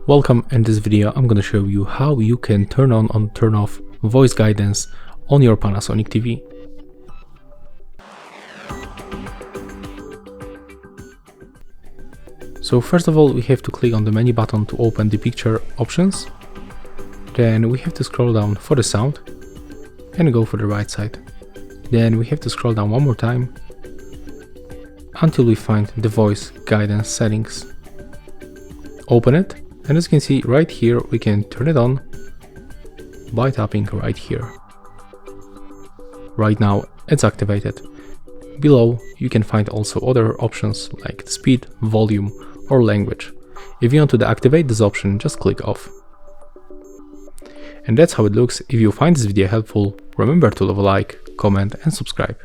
Welcome. In this video I'm going to show you how you can turn on and turn off voice guidance on your Panasonic TV. So first of all, we have to click on the menu button to open the picture options. Then we have to scroll down for the sound and go for the right side. Then we have to scroll down one more time until we find the voice guidance settings. Open it, and as you can see right here, we can turn it on by tapping right here. Right now it's activated. Below you can find also other options like the speed, volume or language. If you want to deactivate this option, just click off. And that's how it looks. If you find this video helpful, remember to leave a like, comment and subscribe.